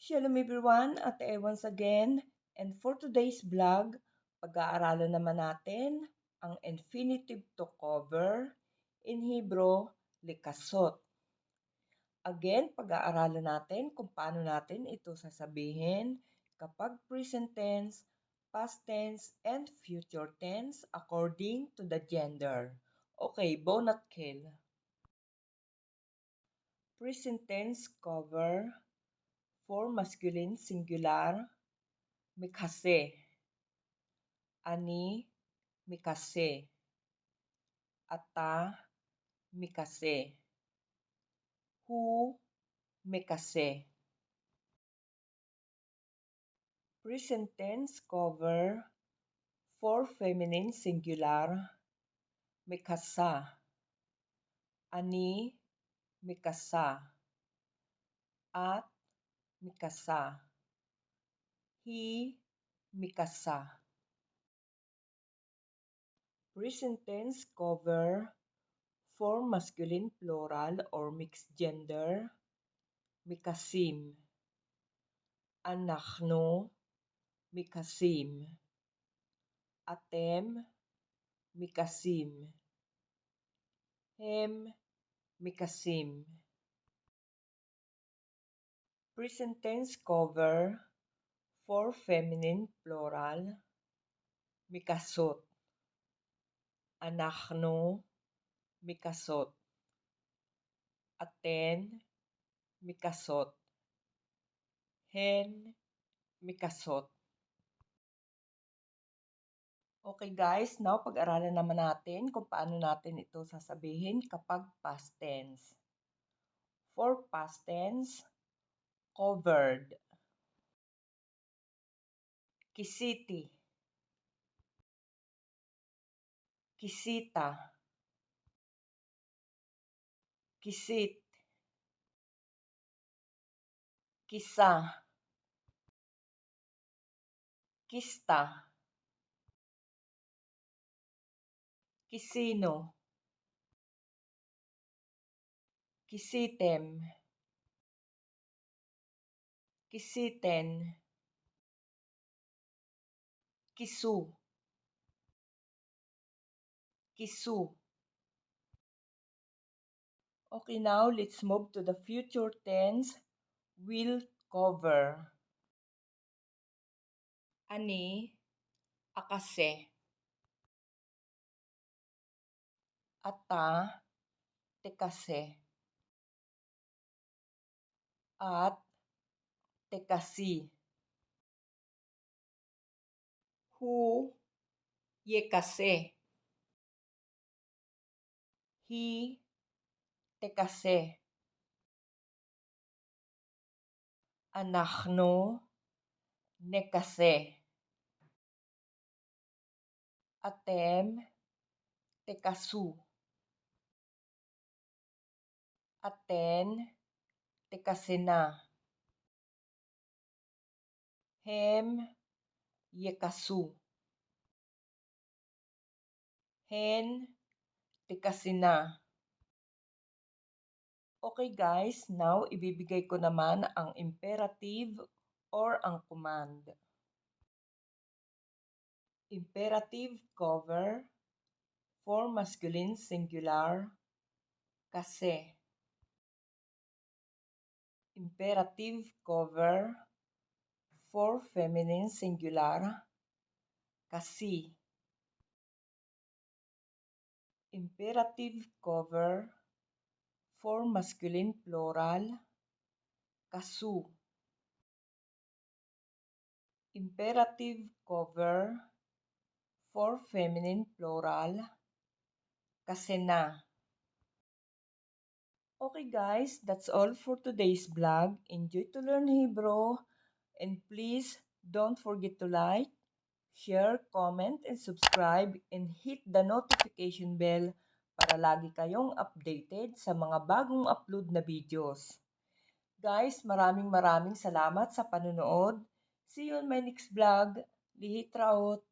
Shalom everyone, Ate E once again. And for today's vlog, pag-aaralan naman natin ang infinitive to cover in Hebrew, likasot. Again, pag-aaralan natin kung paano natin ito sasabihin kapag present tense, past tense, and future tense according to the gender. Okay, Bonat Kill. Present tense cover for masculine singular, mikase. Ani mikase, ata mikase, hu mikase. Present tense cover for feminine singular, mikasa. Ani mikasa, at mikasa, hi mikasa. Present tense cover for masculine plural or mixed gender, mikasim. Anachnu mikasim. Atem mikasim. Hem mikasim. Present tense cover for feminine plural, mikasot. Anachnu mikasot. Aten mikasot. Hen mikasot. Okay guys, now pag-aralan naman natin kung paano natin ito sasabihin kapag past tense. For past tense, covered. Kisiti. Kisita. Kisit. Kisa. Kista. Kisino. Kisitem. Kisiten. Kisu. Kisu. Okay, now let's move to the future tense, will cover. Ani, akase. Ata, tekase. At, tekasi. Hu, yekase. Hi, tekase. Anachnu, nekase. Atem, tekasu. Aten, tekasena. Hem, yekasu. Hen, tekasina. Okay guys, now ibibigay ko naman ang imperative or ang command. Imperative cover for masculine singular, kasi. Imperative cover for feminine singular, kasi. Imperative cover for masculine plural, kasu. Imperative cover for feminine plural, kasena. Okay guys, that's all for today's vlog. Enjoy to learn Hebrew and please don't forget to like, share, comment, and subscribe and hit the notification bell para lagi kayong updated sa mga bagong upload na videos. Guys, maraming salamat sa panonood. See you on my next vlog. Lihit Raot!